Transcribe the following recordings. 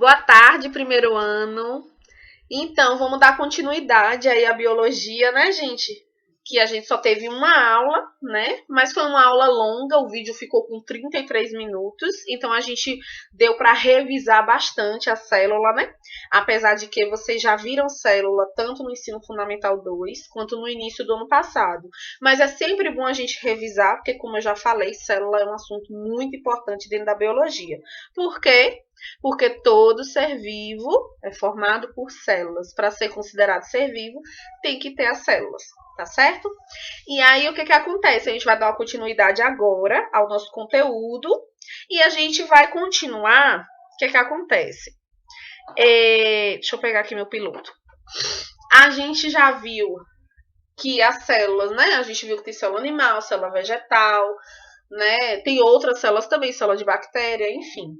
Boa tarde, primeiro ano. Então, vamos dar continuidade aí à biologia, né, gente? Que a gente só teve uma aula, né? Mas foi uma aula longa, o vídeo ficou com 33 minutos, então a gente deu para revisar bastante a célula, né? Apesar de que vocês já viram célula tanto no ensino fundamental 2 quanto no início do ano passado. Mas é sempre bom a gente revisar, porque como eu já falei, célula é um assunto muito importante dentro da biologia. Por quê? Porque todo ser vivo é formado por células. Para ser considerado ser vivo, tem que ter as células, tá certo? E aí, o que acontece? A gente vai dar uma continuidade agora ao nosso conteúdo e a gente vai continuar. O que acontece? Deixa eu pegar aqui meu piloto. A gente já viu que as células, né? A gente viu que tem célula animal, célula vegetal, né? Tem outras células também, célula de bactéria, enfim.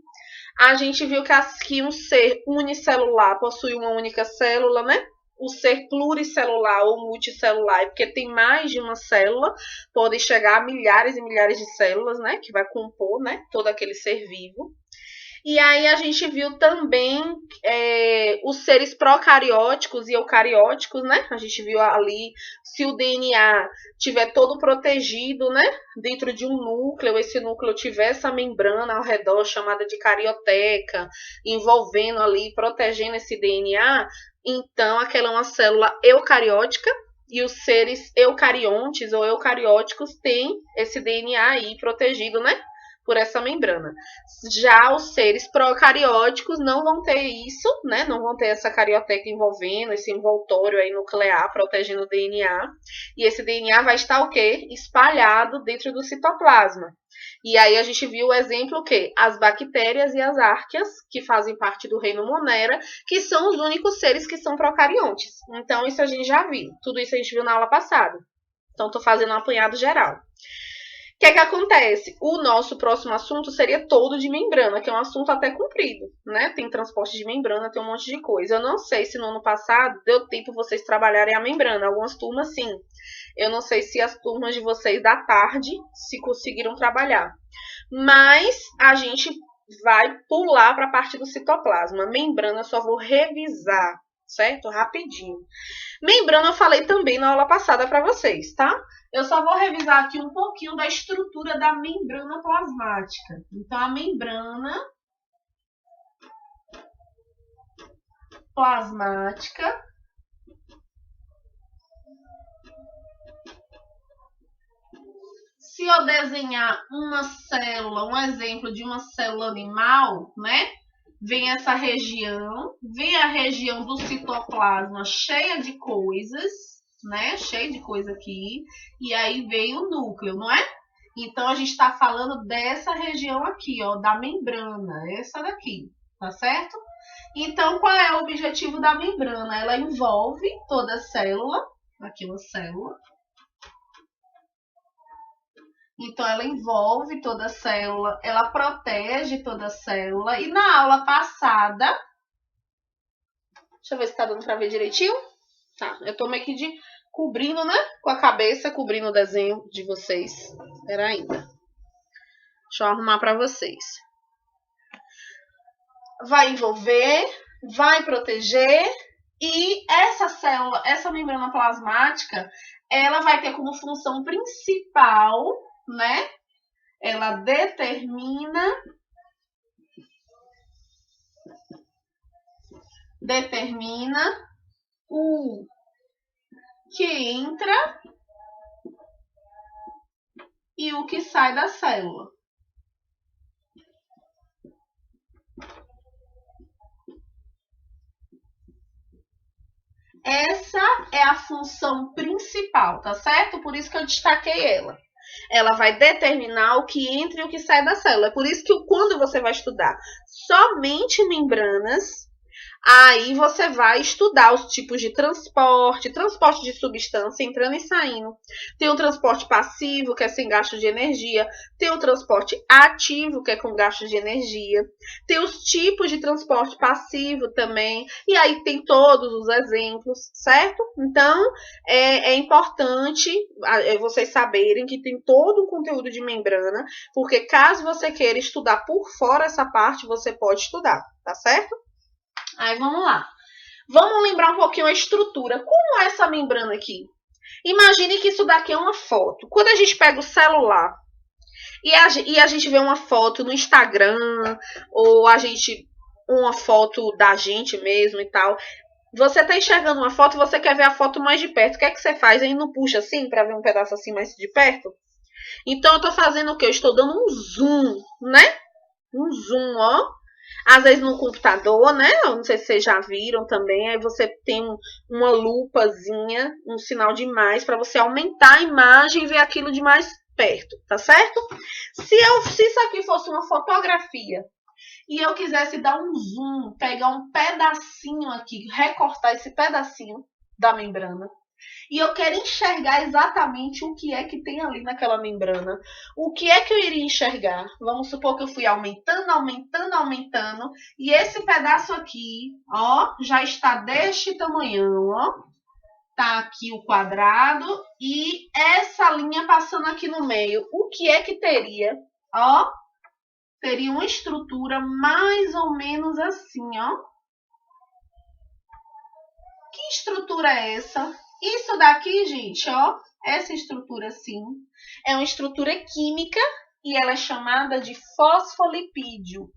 A gente viu que um ser unicelular possui uma única célula, né? O ser pluricelular ou multicelular é porque tem mais de uma célula, podem chegar a milhares e milhares de células, né? Que vai compor, né? Todo aquele ser vivo. E aí a gente viu também os seres procarióticos e eucarióticos, né? A gente viu ali se o DNA tiver todo protegido, né? Dentro de um núcleo, esse núcleo tiver essa membrana ao redor chamada de carioteca, envolvendo ali, protegendo esse DNA, então aquela é uma célula eucariótica. E os seres eucariontes ou eucarióticos têm esse DNA aí protegido, né? Por essa membrana. Já os seres procarióticos não vão ter isso, né? Não vão ter essa carioteca envolvendo, esse envoltório aí nuclear protegendo o DNA. E esse DNA vai estar o quê? Espalhado dentro do citoplasma. E aí a gente viu o exemplo o quê? As bactérias e as árqueas, que fazem parte do reino Monera, que são os únicos seres que são procariontes. Então isso a gente já viu. Tudo isso a gente viu na aula passada. Então estou fazendo um apanhado geral. O que acontece? O nosso próximo assunto seria todo de membrana, que é um assunto até comprido, né? Tem transporte de membrana, tem um monte de coisa. Eu não sei se no ano passado deu tempo vocês trabalharem a membrana. Algumas turmas, sim. Eu não sei se as turmas de vocês da tarde se conseguiram trabalhar. Mas a gente vai pular para a parte do citoplasma. Membrana, só vou revisar, certo? Rapidinho. Membrana eu falei também na aula passada para vocês, tá? Eu só vou revisar aqui um pouquinho da estrutura da membrana plasmática. Então, a membrana plasmática se eu desenhar uma célula, um exemplo de uma célula animal, né? Vem essa região, vem a região do citoplasma cheia de coisas, né? Cheio de coisa aqui. E aí vem o núcleo, não é? Então, a gente está falando dessa região aqui, ó, da membrana. Essa daqui, tá certo? Então, qual é o objetivo da membrana? Ela envolve toda a célula. Aqui uma célula. Então, ela envolve toda a célula, ela protege toda a célula. E na aula passada... Deixa eu ver se tá dando para ver direitinho. Tá, eu tô meio que cobrindo, né? Com a cabeça, cobrindo o desenho de vocês. Espera ainda. Deixa eu arrumar para vocês. Vai envolver, vai proteger. E essa célula, essa membrana plasmática, ela vai ter como função principal, né? Ela determina o que entra e o que sai da célula. Essa é a função principal, tá certo? Por isso que eu destaquei ela. Ela vai determinar o que entra e o que sai da célula. É por isso que quando você vai estudar somente membranas, aí você vai estudar os tipos de transporte de substância entrando e saindo. Tem o transporte passivo, que é sem gasto de energia. Tem o transporte ativo, que é com gasto de energia. Tem os tipos de transporte passivo também. E aí tem todos os exemplos, certo? Então, é importante vocês saberem que tem todo o conteúdo de membrana, porque caso você queira estudar por fora essa parte, você pode estudar, tá certo? Aí vamos lá. Vamos lembrar um pouquinho a estrutura. Como é essa membrana aqui? Imagine que isso daqui é uma foto. Quando a gente pega o celular e a gente vê uma foto no Instagram, ou uma foto da gente mesmo e tal, você tá enxergando uma foto e você quer ver a foto mais de perto. O que é que você faz? Aí não puxa assim para ver um pedaço assim mais de perto? Então eu tô fazendo o quê? Eu estou dando um zoom, né? Um zoom, ó. Às vezes no computador, né? Eu não sei se vocês já viram também. Aí você tem uma lupazinha, um sinal de mais para você aumentar a imagem e ver aquilo de mais perto, tá certo? Se isso aqui fosse uma fotografia e eu quisesse dar um zoom, pegar um pedacinho aqui, recortar esse pedacinho da membrana, e eu quero enxergar exatamente o que é que tem ali naquela membrana. O que é que eu iria enxergar? Vamos supor que eu fui aumentando, e esse pedaço aqui, ó, já está deste tamanhão, ó. Tá aqui o quadrado e essa linha passando aqui no meio. O que é que teria? Ó, teria uma estrutura mais ou menos assim, ó. Que estrutura é essa? Isso daqui, gente, ó, essa estrutura assim, é uma estrutura química e ela é chamada de fosfolipídio.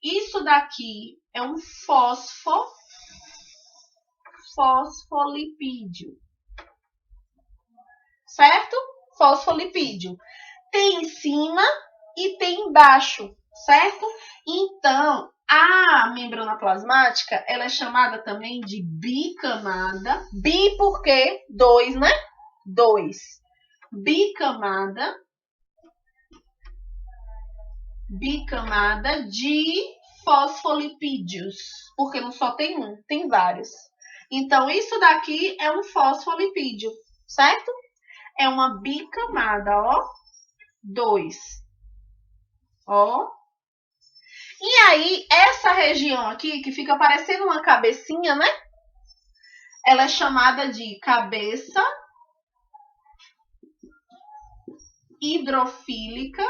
Isso daqui é um fosfolipídio. Certo? Fosfolipídio. Tem em cima e tem embaixo, certo? Então, a membrana plasmática, ela é chamada também de bicamada. Bi porque 2, né? 2. Bicamada de fosfolipídios. Porque não só tem um, tem vários. Então, isso daqui é um fosfolipídio, certo? É uma bicamada, ó. 2. Ó. E aí, essa região aqui, que fica parecendo uma cabecinha, né? Ela é chamada de cabeça hidrofílica.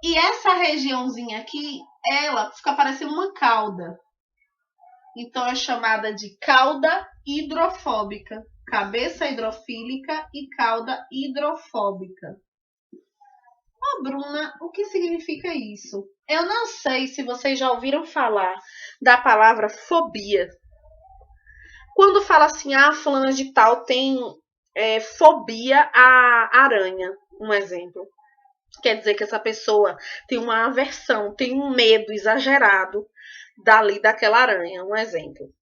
E essa regiãozinha aqui, ela fica parecendo uma cauda. Então, é chamada de cauda hidrofóbica. Cabeça hidrofílica e cauda hidrofóbica. Ô, Bruna, o que significa isso? Eu não sei se vocês já ouviram falar da palavra fobia. Quando fala assim, fulana de tal tem fobia à aranha, um exemplo. Quer dizer que essa pessoa tem uma aversão, tem um medo exagerado daquela aranha, um exemplo.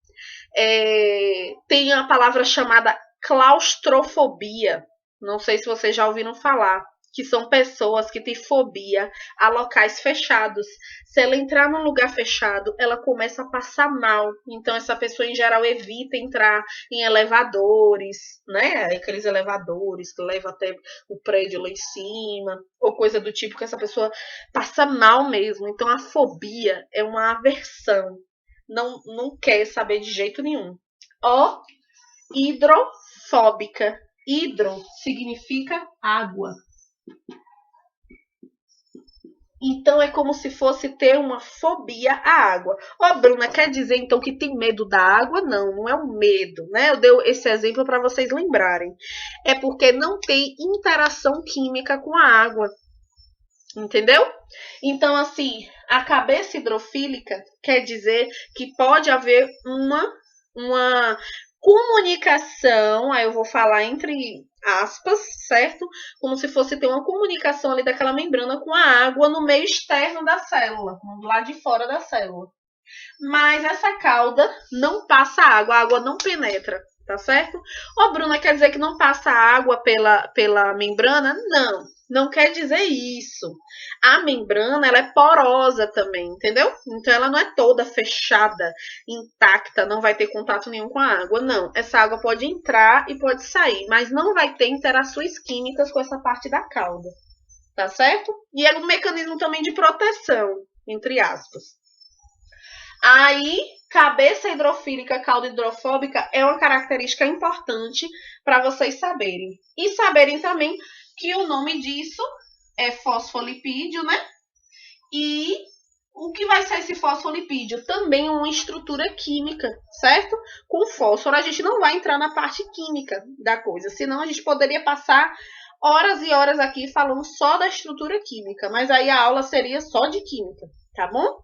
Tem a palavra chamada claustrofobia. Não sei se vocês já ouviram falar. Que são pessoas que têm fobia a locais fechados. Se ela entrar num lugar fechado, ela começa a passar mal. Então, essa pessoa, em geral, evita entrar em elevadores, né? Aqueles elevadores que levam até o prédio lá em cima, ou coisa do tipo, que essa pessoa passa mal mesmo. Então, a fobia é uma aversão. Não quer saber de jeito nenhum. Ó, hidrofóbica. Hidro significa água. Então, é como se fosse ter uma fobia à água. Ó, Bruna, quer dizer então que tem medo da água? Não, não é um medo, né? Eu dei esse exemplo para vocês lembrarem. É porque não tem interação química com a água. Entendeu? Então, assim, a cabeça hidrofílica quer dizer que pode haver uma comunicação, aí eu vou falar entre aspas, certo? Como se fosse ter uma comunicação ali daquela membrana com a água no meio externo da célula, lá de fora da célula. Mas essa cauda não passa água, a água não penetra, tá certo? Ô, Bruna, quer dizer que não passa água pela membrana? Não, não quer dizer isso. A membrana, ela é porosa também, entendeu? Então, ela não é toda fechada, intacta, não vai ter contato nenhum com a água, não. Essa água pode entrar e pode sair, mas não vai ter interações químicas com essa parte da cauda, tá certo? E é um mecanismo também de proteção, entre aspas. Aí, cabeça hidrofílica, cauda hidrofóbica é uma característica importante para vocês saberem. E saberem também que o nome disso é fosfolipídio, né? E o que vai ser esse fosfolipídio? Também uma estrutura química, certo? Com fósforo a gente não vai entrar na parte química da coisa, senão a gente poderia passar horas e horas aqui falando só da estrutura química, mas aí a aula seria só de química, tá bom?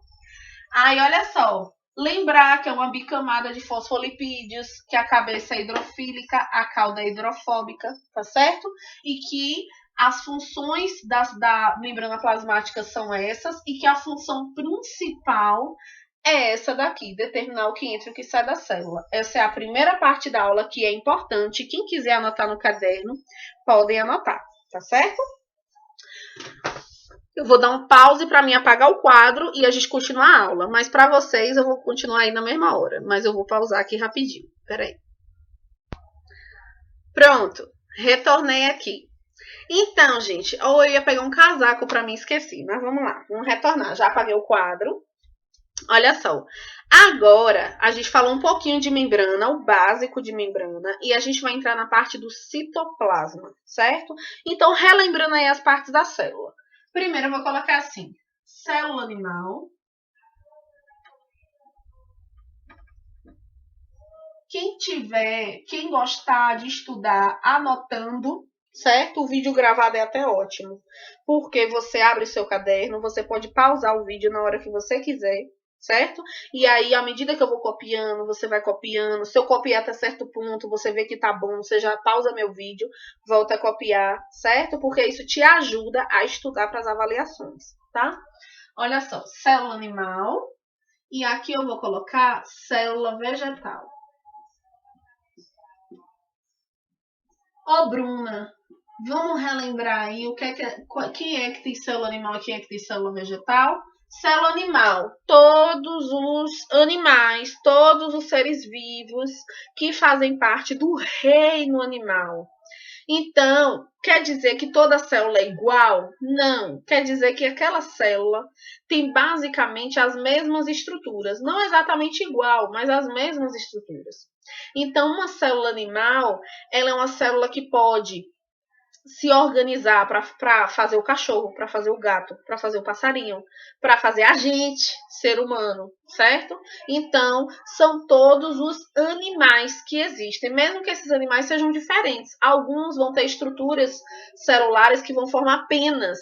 Aí, olha só, lembrar que é uma bicamada de fosfolipídios, que a cabeça é hidrofílica, a cauda é hidrofóbica, tá certo? E que as funções da membrana plasmática são essas, e que a função principal é essa daqui, determinar o que entra e o que sai da célula. Essa é a primeira parte da aula que é importante. Quem quiser anotar no caderno, podem anotar, tá certo? Eu vou dar um pause para mim apagar o quadro e a gente continuar a aula. Mas para vocês eu vou continuar aí na mesma hora. Mas eu vou pausar aqui rapidinho. Peraí. Pronto. Retornei aqui. Então, gente, ou eu ia pegar um casaco para mim, esqueci. Mas vamos lá. Vamos retornar. Já apaguei o quadro. Olha só. Agora, a gente falou um pouquinho de membrana, o básico de membrana. E a gente vai entrar na parte do citoplasma, certo? Então, relembrando aí as partes da célula. Primeiro eu vou colocar assim, célula animal. Quem gostar de estudar anotando, certo? O vídeo gravado é até ótimo. Porque você abre seu caderno, você pode pausar o vídeo na hora que você quiser, certo? E aí, à medida que eu vou copiando, você vai copiando. Se eu copiar até certo ponto, você vê que tá bom, você já pausa meu vídeo, volta a copiar, certo? Porque isso te ajuda a estudar para as avaliações, tá? Olha só, célula animal. E aqui eu vou colocar célula vegetal. Ô, Bruna, vamos relembrar aí quem é que tem célula animal e quem é que tem célula vegetal? Célula animal, todos os animais, todos os seres vivos que fazem parte do reino animal. Então, quer dizer que toda célula é igual? Não. Quer dizer que aquela célula tem basicamente as mesmas estruturas. Não exatamente igual, mas as mesmas estruturas. Então, uma célula animal, ela é uma célula que pode se organizar para fazer o cachorro, para fazer o gato, para fazer o passarinho, para fazer a gente, ser humano, certo? Então, são todos os animais que existem, mesmo que esses animais sejam diferentes. Alguns vão ter estruturas celulares que vão formar penas,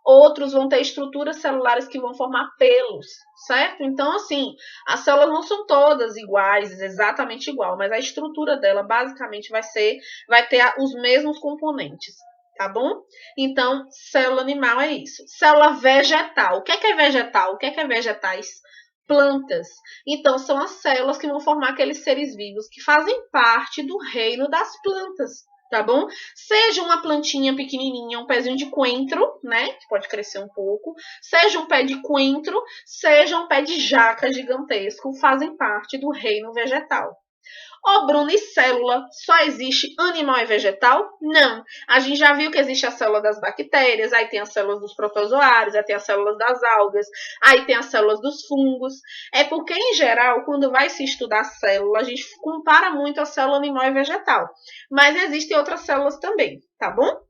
outros vão ter estruturas celulares que vão formar pelos, certo? Então, assim, as células não são todas iguais, exatamente igual, mas a estrutura dela basicamente vai ter os mesmos componentes, tá bom? Então, célula animal é isso. Célula vegetal. O que é vegetal? O que é vegetais? Plantas. Então, são as células que vão formar aqueles seres vivos que fazem parte do reino das plantas, tá bom? Seja uma plantinha pequenininha, um pezinho de coentro, né? Que pode crescer um pouco. Seja um pé de coentro, seja um pé de jaca gigantesco, fazem parte do reino vegetal. Ô, Bruno, e célula? Só existe animal e vegetal? Não. A gente já viu que existe a célula das bactérias, aí tem as células dos protozoários, aí tem as células das algas, aí tem as células dos fungos. É porque, em geral, quando vai se estudar célula, a gente compara muito a célula animal e vegetal. Mas existem outras células também, tá bom?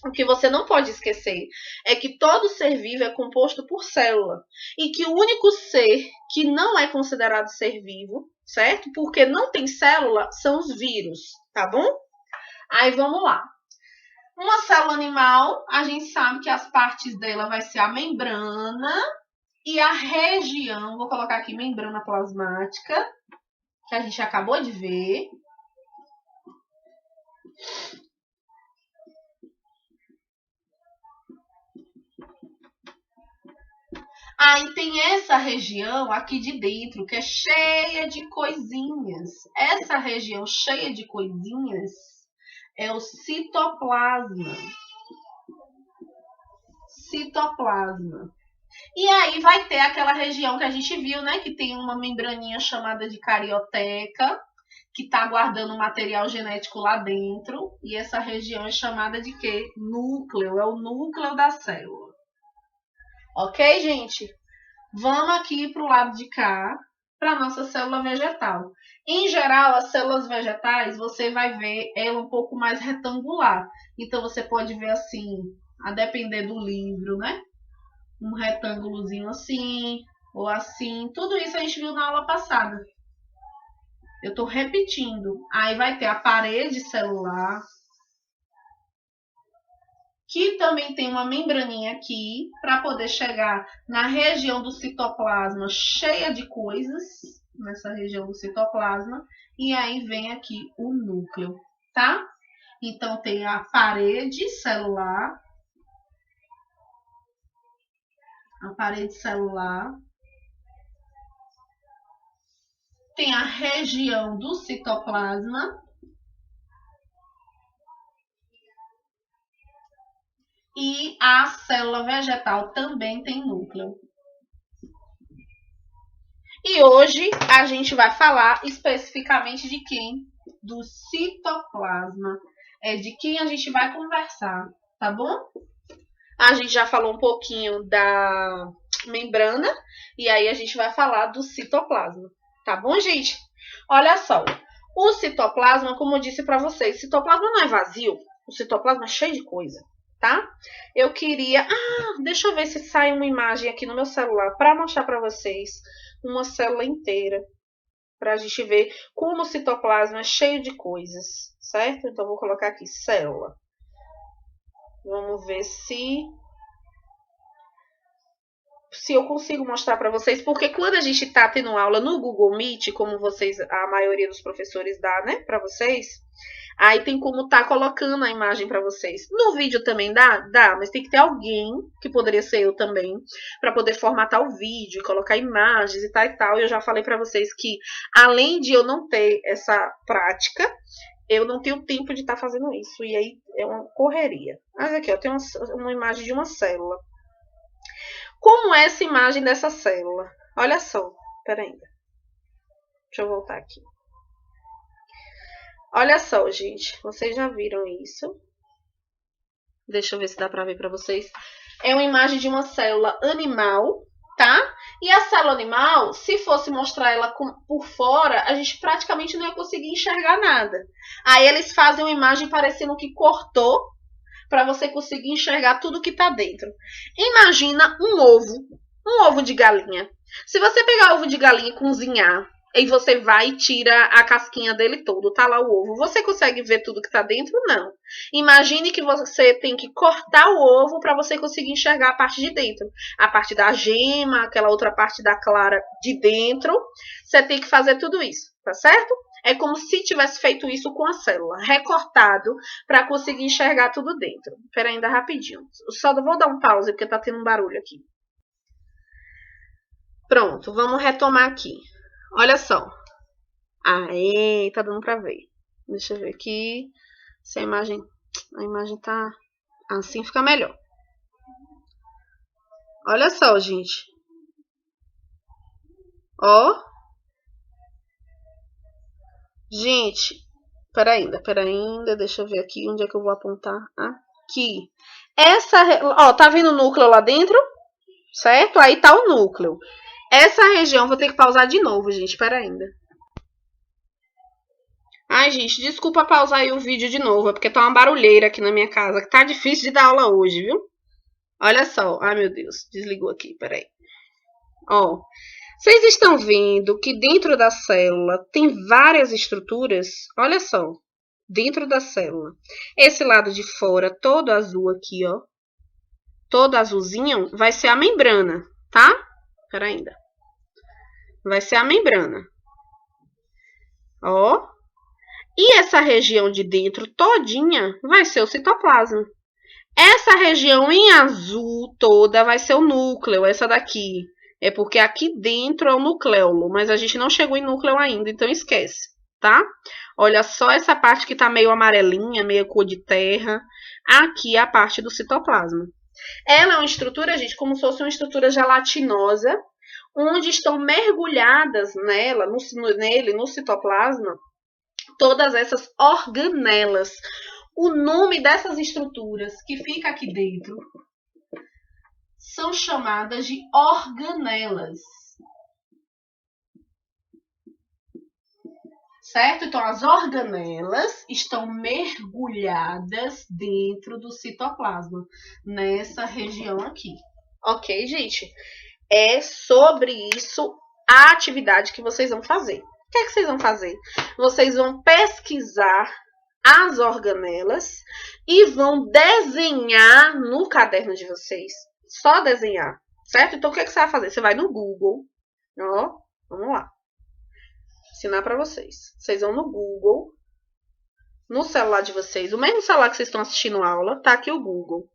O que você não pode esquecer é que todo ser vivo é composto por célula. E que o único ser que não é considerado ser vivo, certo? Porque não tem célula, são os vírus, tá bom? Aí vamos lá. Uma célula animal, a gente sabe que as partes dela vai ser a membrana e a região, vou colocar aqui membrana plasmática, que a gente acabou de ver. Aí tem essa região aqui de dentro, que é cheia de coisinhas. Essa região cheia de coisinhas é o citoplasma. Citoplasma. E aí vai ter aquela região que a gente viu, né? Que tem uma membraninha chamada de carioteca, que está guardando material genético lá dentro. E essa região é chamada de quê? Núcleo. É o núcleo da célula. Ok, gente? Vamos aqui para o lado de cá, para a nossa célula vegetal. Em geral, as células vegetais, você vai ver ela um pouco mais retangular. Então, você pode ver assim, a depender do livro, né? Um retângulozinho assim, ou assim. Tudo isso a gente viu na aula passada. Eu tô repetindo. Aí vai ter a parede celular, que também tem uma membraninha aqui, para poder chegar na região do citoplasma cheia de coisas, nessa região do citoplasma, e aí vem aqui o núcleo, tá? Então, tem a parede celular, tem a região do citoplasma, e a célula vegetal também tem núcleo. E hoje a gente vai falar especificamente de quem? Do citoplasma. É de quem a gente vai conversar, tá bom? A gente já falou um pouquinho da membrana e aí a gente vai falar do citoplasma, tá bom, gente? Olha só, o citoplasma, como eu disse para vocês, citoplasma não é vazio, o citoplasma é cheio de coisa, tá? Eu queria, deixa eu ver se sai uma imagem aqui no meu celular para mostrar para vocês uma célula inteira, para a gente ver como o citoplasma é cheio de coisas, certo? Então vou colocar aqui célula. Vamos ver se eu consigo mostrar para vocês, porque quando a gente está tendo aula no Google Meet, como vocês, a maioria dos professores dá, né, para vocês, aí tem como tá colocando a imagem para vocês. No vídeo também dá, mas tem que ter alguém, que poderia ser eu também, para poder formatar o vídeo, colocar imagens e tal e tal. E eu já falei para vocês que, além de eu não ter essa prática, eu não tenho tempo de estar fazendo isso. E aí é uma correria. Mas aqui, ó, tem uma imagem de uma célula. Como é essa imagem dessa célula? Olha só, pera ainda. Deixa eu voltar aqui. Olha só, gente, vocês já viram isso? Deixa eu ver se dá pra ver pra vocês. É uma imagem de uma célula animal, tá? E a célula animal, se fosse mostrar ela por fora, a gente praticamente não ia conseguir enxergar nada. Aí eles fazem uma imagem parecendo que cortou, para você conseguir enxergar tudo que tá dentro. Imagina um ovo de galinha. Se você pegar ovo de galinha e cozinhar, e você vai e tira a casquinha dele todo, tá lá o ovo. Você consegue ver tudo que tá dentro? Não. Imagine que você tem que cortar o ovo para você conseguir enxergar a parte de dentro. A parte da gema, aquela outra parte da clara de dentro. Você tem que fazer tudo isso, tá certo? É como se tivesse feito isso com a célula, recortado para conseguir enxergar tudo dentro. Espera ainda rapidinho. Só vou dar um pause porque tá tendo um barulho aqui. Pronto, vamos retomar aqui. Olha só. Aê, tá dando para ver. Deixa eu ver aqui. Se a imagem tá assim, fica melhor. Olha só, gente. Ó. Gente, pera ainda, deixa eu ver aqui onde é que eu vou apontar. Aqui. Ó, tá vendo o núcleo lá dentro? Certo? Aí tá o núcleo. Essa região, vou ter que pausar de novo, gente, pera ainda. Ai, gente, desculpa pausar aí o vídeo de novo, é porque tá uma barulheira aqui na minha casa, que tá difícil de dar aula hoje, viu? Olha só, ai meu Deus, desligou aqui, peraí. Ó, vocês estão vendo que dentro da célula tem várias estruturas? Olha só, dentro da célula. Esse lado de fora, todo azul aqui, ó, todo azulzinho, vai ser a membrana, tá? Pera ainda. Vai ser a membrana. Ó. E essa região de dentro todinha vai ser o citoplasma. Essa região em azul toda vai ser o núcleo, essa daqui. É porque aqui dentro é o nucleolo, mas a gente não chegou em núcleo ainda, então esquece, tá? Olha só essa parte que tá meio amarelinha, meio cor de terra. Aqui é a parte do citoplasma. Ela é uma estrutura, gente, como se fosse uma estrutura gelatinosa, onde estão mergulhadas nela, no citoplasma, todas essas organelas. O nome dessas estruturas que fica aqui dentro são chamadas de organelas. certo? Então, as organelas estão mergulhadas dentro do citoplasma, nessa região aqui. Ok, gente? É sobre isso a atividade que vocês vão fazer. O que é que vocês vão fazer? Vocês vão pesquisar as organelas e vão desenhar no caderno de vocês. Só desenhar, certo? Então, o que é que você vai fazer? Você vai no Google, ó, vamos lá. Ensinar para vocês. Vocês vão no Google, no celular de vocês, o mesmo celular que vocês estão assistindo a aula, tá aqui o Google.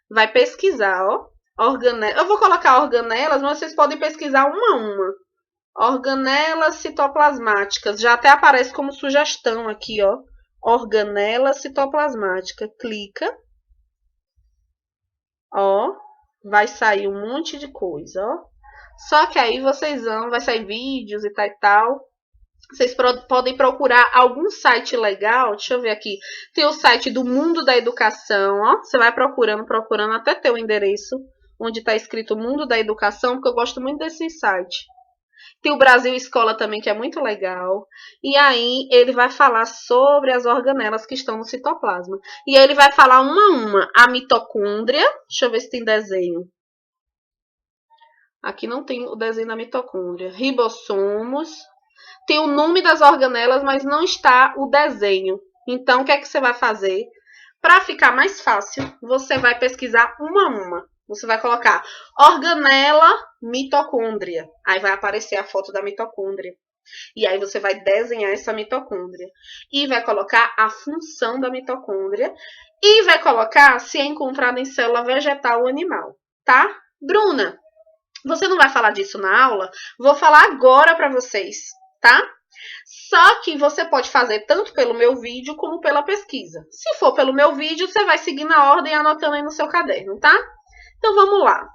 Vai pesquisar, ó, organelas. Eu vou colocar organelas, mas vocês podem pesquisar uma a uma. Organelas citoplasmáticas. Já até aparece como sugestão aqui, ó. Organela citoplasmática. Clica. Ó. Vai sair um monte de coisa, ó. Só que aí vocês vão, vai sair vídeos e tal e tal. Vocês podem procurar algum site legal. Deixa eu ver aqui. Tem o site do Mundo da Educação, ó. Você vai procurando até ter o endereço onde está escrito Mundo da Educação, porque eu gosto muito desse site. Tem o Brasil Escola também, que é muito legal. E aí ele vai falar sobre as organelas que estão no citoplasma. E aí ele vai falar uma a uma. A mitocôndria. Deixa eu ver se tem desenho. Aqui não tem o desenho da mitocôndria. Ribossomos. Tem o nome das organelas, mas não está o desenho. Então, o que é que você vai fazer? Para ficar mais fácil, você vai pesquisar uma a uma. Você vai colocar organela mitocôndria. Aí vai aparecer a foto da mitocôndria. E aí você vai desenhar essa mitocôndria. E vai colocar a função da mitocôndria. E vai colocar se é encontrada em célula vegetal ou animal, tá? Bruna, você não vai falar disso na aula? Vou falar agora para vocês, tá? Só que você pode fazer tanto pelo meu vídeo como pela pesquisa. Se for pelo meu vídeo, você vai seguir na ordem e anotando aí no seu caderno, tá? Então, vamos lá.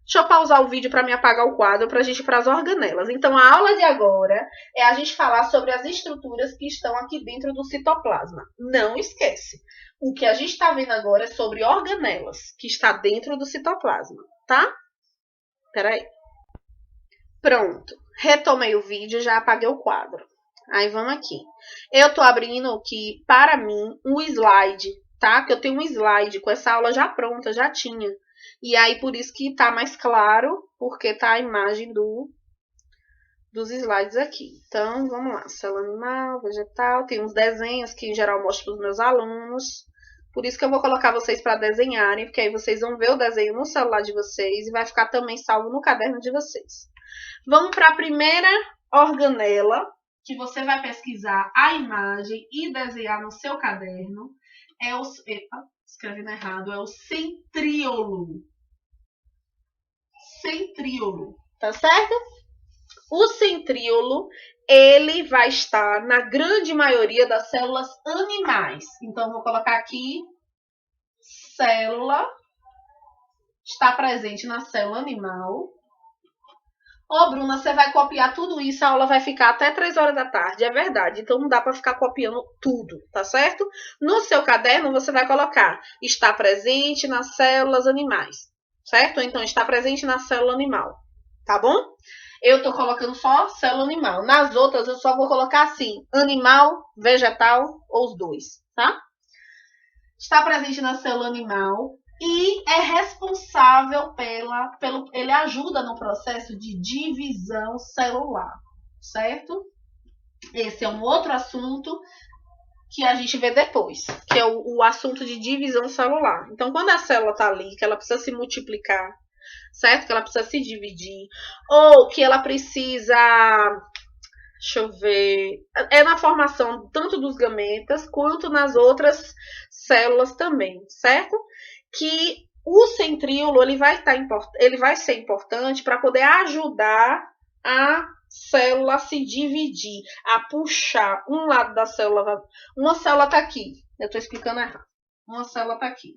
Deixa eu pausar o vídeo para me apagar o quadro para a gente ir para as organelas. Então, a aula de agora é a gente falar sobre as estruturas que estão aqui dentro do citoplasma. Não esquece. O que a gente está vendo agora é sobre organelas, que está dentro do citoplasma, tá? Peraí. Pronto. Retomei o vídeo, já apaguei o quadro. Aí, vamos aqui. Eu tô abrindo aqui, para mim, um slide, tá? Que eu tenho um slide com essa aula já pronta, já tinha. E aí, por isso que tá mais claro, porque tá a imagem dos slides aqui. Então, vamos lá. Célula animal, vegetal. Tem uns desenhos que, em geral, eu mostro para os meus alunos. Por isso que eu vou colocar vocês para desenharem, porque aí vocês vão ver o desenho no celular de vocês e vai ficar também salvo no caderno de vocês. Vamos para a primeira organela, que você vai pesquisar a imagem e desenhar no seu caderno. É o... Epa, escrevendo errado. É o centríolo. Centríolo, tá certo? O centríolo, ele vai estar na grande maioria das células animais. Então, vou colocar aqui, célula, está presente na célula animal. Ô, Bruna, você vai copiar tudo isso, a aula vai ficar até 3 horas da tarde, é verdade. Então, não dá para ficar copiando tudo, tá certo? No seu caderno, você vai colocar, está presente nas células animais, certo? Ou então, está presente na célula animal, tá bom? Eu tô colocando só célula animal. Nas outras, eu só vou colocar assim, animal, vegetal, ou os dois, tá? Está presente na célula animal e é responsável ele ajuda no processo de divisão celular, certo? Esse é um outro assunto que a gente vê depois, que é o assunto de divisão celular. Então, quando a célula tá ali, que ela precisa se multiplicar, certo? Que ela precisa se dividir, ou que ela precisa, deixa eu ver, é na formação tanto dos gametas quanto nas outras células também, certo? Que o centríolo ele vai ser importante para poder ajudar a célula a se dividir, a puxar um lado da célula. Uma célula está aqui, eu estou explicando errado. Uma célula está aqui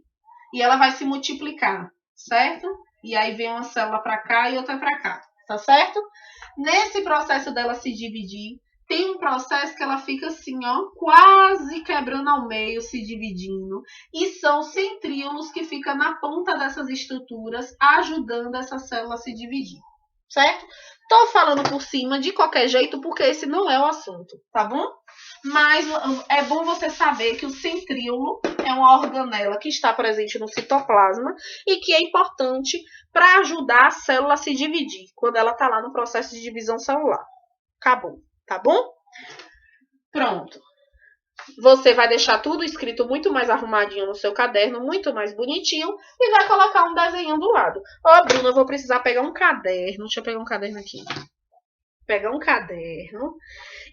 e ela vai se multiplicar, certo? E aí vem uma célula para cá e outra para cá, tá certo? Nesse processo dela se dividir, tem um processo que ela fica assim, ó, quase quebrando ao meio, se dividindo. E são centríolos que ficam na ponta dessas estruturas, ajudando essa célula a se dividir, certo? Tô falando por cima de qualquer jeito, porque esse não é o assunto, tá bom? Mas é bom você saber que o centríolo é uma organela que está presente no citoplasma e que é importante para ajudar a célula a se dividir, quando ela está lá no processo de divisão celular. Acabou, tá bom? Pronto. Você vai deixar tudo escrito muito mais arrumadinho no seu caderno, muito mais bonitinho, e vai colocar um desenho do lado. Ó, Bruna, eu vou precisar pegar um caderno. Deixa eu pegar um caderno aqui. Pegar um caderno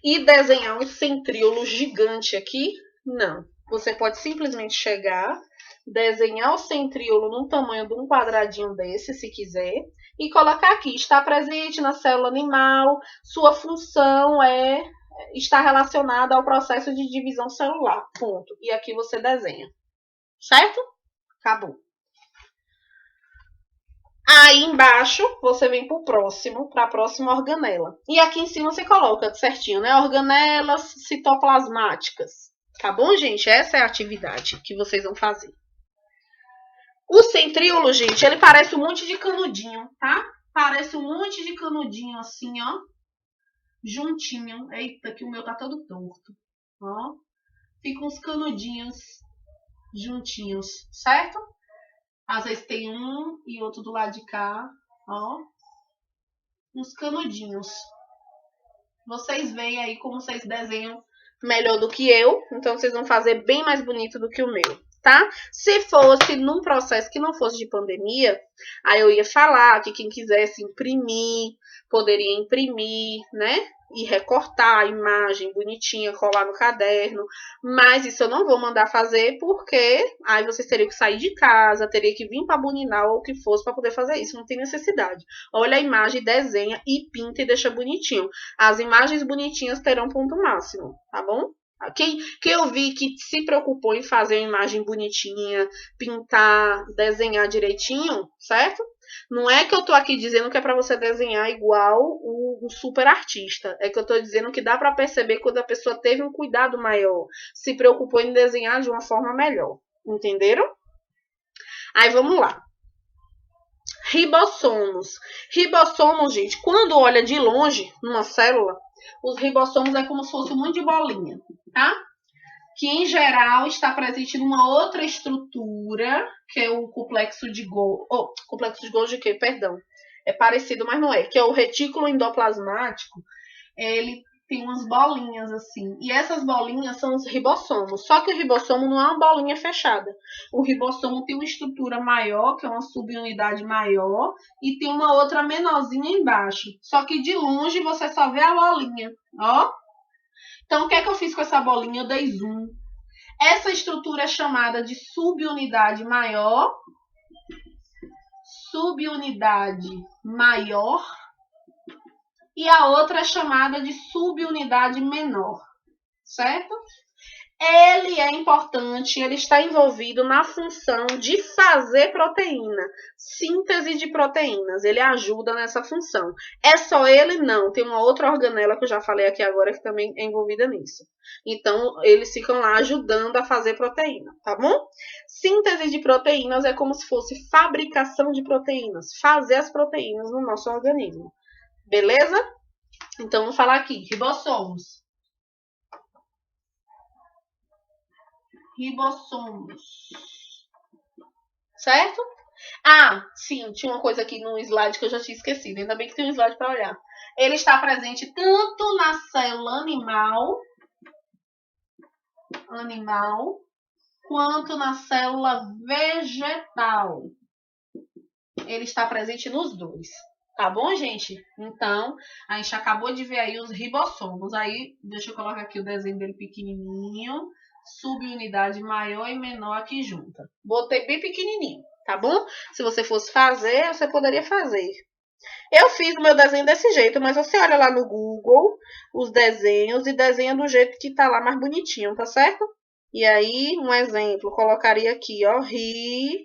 e desenhar um centríolo gigante aqui? Não. Você pode simplesmente chegar, desenhar o centríolo no tamanho de um quadradinho desse, se quiser, e colocar aqui. Está presente na célula animal, sua função está relacionada ao processo de divisão celular. Ponto. E aqui você desenha. Certo? Acabou. Aí embaixo você vem para a próxima organela. E aqui em cima você coloca certinho, né? Organelas citoplasmáticas. Tá bom, gente? Essa é a atividade que vocês vão fazer. O centríolo, gente, ele parece um monte de canudinho, tá? Parece um monte de canudinho assim, ó. Juntinho. Eita, que o meu tá todo torto. Ó. Fica uns canudinhos juntinhos, certo? Às vezes tem um e outro do lado de cá, ó. Uns canudinhos. Vocês veem aí como vocês desenham melhor do que eu. Então, vocês vão fazer bem mais bonito do que o meu, tá? Se fosse num processo que não fosse de pandemia, aí eu ia falar que quem quisesse imprimir, poderia imprimir, né? E recortar a imagem bonitinha, colar no caderno. Mas isso eu não vou mandar fazer porque aí vocês teriam que sair de casa, teria que vir para Buninal ou o que fosse para poder fazer isso. Não tem necessidade. Olha a imagem, desenha e pinta e deixa bonitinho. As imagens bonitinhas terão ponto máximo, tá bom? Quem eu vi que se preocupou em fazer uma imagem bonitinha, pintar, desenhar direitinho, certo? Não é que eu tô aqui dizendo que é para você desenhar igual o super artista. É que eu tô dizendo que dá para perceber quando a pessoa teve um cuidado maior, se preocupou em desenhar de uma forma melhor. Entenderam? Aí vamos lá. Ribossomos. Ribossomos, gente, quando olha de longe numa célula, os ribossomos é como se fosse um monte de bolinha, tá? Que em geral está presente numa outra estrutura, que é o complexo de Golgi. Complexo de Golgi, que, perdão, é parecido, mas não é, que é o retículo endoplasmático. Ele tem umas bolinhas assim, e essas bolinhas são os ribossomos. Só que o ribossomo não é uma bolinha fechada. O ribossomo tem uma estrutura maior, que é uma subunidade maior, e tem uma outra menorzinha embaixo. Só que de longe você só vê a bolinha, ó. Então, o que é que eu fiz com essa bolinha? Eu dei zoom. Essa estrutura é chamada de subunidade maior. Subunidade maior. E a outra é chamada de subunidade menor. Certo? Ele é importante, ele está envolvido na função de fazer proteína, síntese de proteínas, ele ajuda nessa função. É só ele? Não, tem uma outra organela que eu já falei aqui agora que também é envolvida nisso. Então, eles ficam lá ajudando a fazer proteína, tá bom? Síntese de proteínas é como se fosse fabricação de proteínas, fazer as proteínas no nosso organismo, beleza? Então, vamos falar aqui, ribossomos. Ribossomos. Certo? Ah, sim, tinha uma coisa aqui no slide que eu já tinha esquecido. Ainda bem que tem um slide para olhar. Ele está presente tanto na célula animal, quanto na célula vegetal. Ele está presente nos dois. Tá bom, gente? Então, a gente acabou de ver aí os ribossomos. Aí, deixa eu colocar aqui o desenho dele pequenininho. Subunidade maior e menor aqui junta. Botei bem pequenininho, tá bom? Se você fosse fazer, você poderia fazer. Eu fiz o meu desenho desse jeito, mas você olha lá no Google os desenhos e desenha do jeito que tá lá mais bonitinho, tá certo? E aí, um exemplo, colocaria aqui, ó, ribossomos.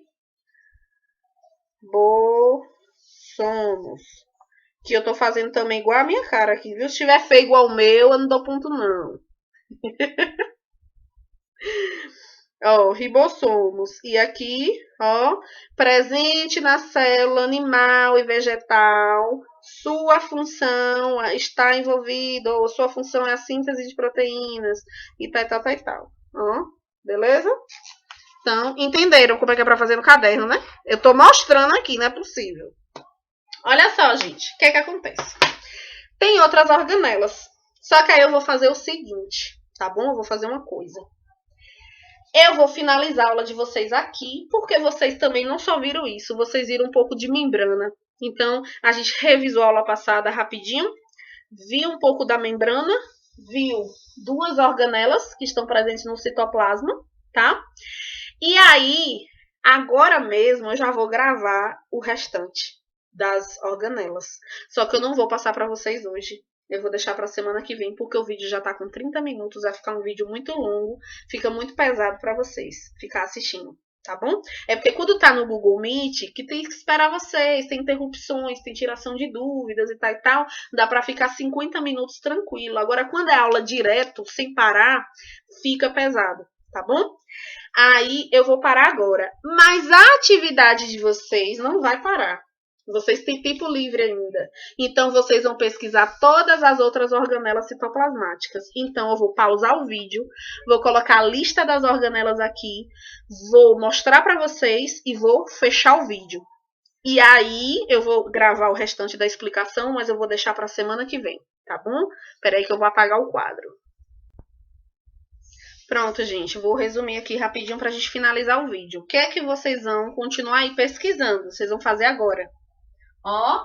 Que eu tô fazendo também igual a minha cara aqui, viu? Se tiver feio igual o meu, eu não dou ponto não. Ó, ribossomos. E aqui, ó, presente na célula animal e vegetal, sua função está envolvida, ou sua função é a síntese de proteínas, e tal, e tal. Ó, beleza? Então, entenderam como é que é pra fazer no caderno, né? Eu tô mostrando aqui, não é possível. Olha só, gente, o que é que acontece? Tem outras organelas, só que aí eu vou fazer o seguinte, tá bom? Eu vou fazer uma coisa. Eu vou finalizar a aula de vocês aqui, porque vocês também não só viram isso, vocês viram um pouco de membrana. Então, a gente revisou a aula passada rapidinho, viu um pouco da membrana, viu duas organelas que estão presentes no citoplasma, tá? E aí, agora mesmo, eu já vou gravar o restante das organelas. Só que eu não vou passar para vocês hoje. Eu vou deixar para semana que vem, porque o vídeo já tá com 30 minutos, vai ficar um vídeo muito longo, fica muito pesado para vocês ficar assistindo, tá bom? É porque quando tá no Google Meet, que tem que esperar vocês, tem interrupções, tem tiração de dúvidas e tal, dá para ficar 50 minutos tranquilo. Agora, quando é aula direto, sem parar, fica pesado, tá bom? Aí eu vou parar agora. Mas a atividade de vocês não vai parar. Vocês têm tempo livre ainda. Então, vocês vão pesquisar todas as outras organelas citoplasmáticas. Então, eu vou pausar o vídeo, vou colocar a lista das organelas aqui, vou mostrar para vocês e vou fechar o vídeo. E aí, eu vou gravar o restante da explicação, mas eu vou deixar para a semana que vem, tá bom? Espera aí que eu vou apagar o quadro. Pronto, gente, vou resumir aqui rapidinho para a gente finalizar o vídeo. O que é que vocês vão continuar aí pesquisando? Vocês vão fazer agora. Ó,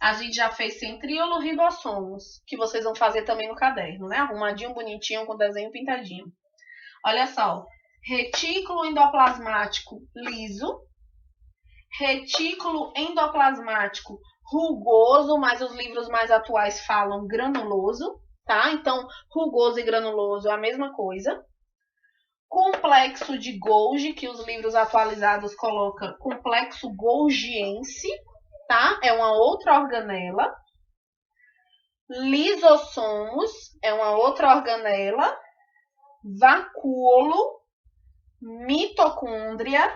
a gente já fez centríolo ribossomos, que vocês vão fazer também no caderno, né? Arrumadinho, bonitinho, com desenho pintadinho. Olha só, retículo endoplasmático liso, retículo endoplasmático rugoso, mas os livros mais atuais falam granuloso, tá? Então, rugoso e granuloso é a mesma coisa. Complexo de Golgi, que os livros atualizados colocam complexo golgiense, tá? É uma outra organela. Lisossomos é uma outra organela. Vacúolo, mitocôndria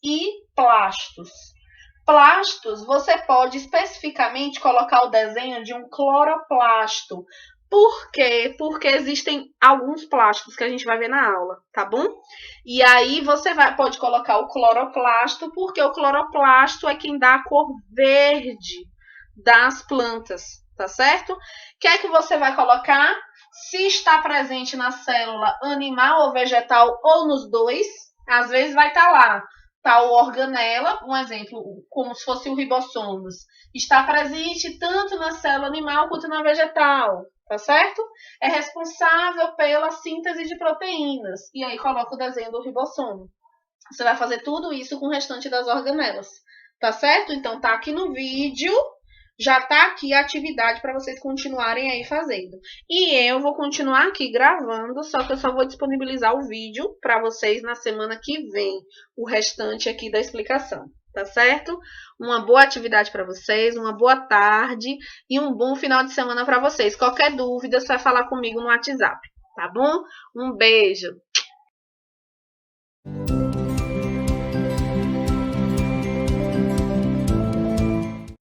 e plastos. Plastos, você pode especificamente colocar o desenho de um cloroplasto. Por quê? Porque existem alguns plásticos que a gente vai ver na aula, tá bom? E aí você pode colocar o cloroplasto, porque o cloroplasto é quem dá a cor verde das plantas, tá certo? O que é que você vai colocar? Se está presente na célula animal ou vegetal ou nos dois, às vezes vai estar lá. Tal organela, um exemplo, como se fosse o ribossomos, está presente tanto na célula animal quanto na vegetal, tá certo? É responsável pela síntese de proteínas. E aí coloca o desenho do ribossomo. Você vai fazer tudo isso com o restante das organelas, tá certo? Então tá aqui no vídeo, já tá aqui a atividade para vocês continuarem aí fazendo. E eu vou continuar aqui gravando, só que eu só vou disponibilizar o vídeo para vocês na semana que vem, o restante aqui da explicação, tá certo? Uma boa atividade para vocês, uma boa tarde e um bom final de semana para vocês. Qualquer dúvida, você vai falar comigo no WhatsApp, tá bom? Um beijo!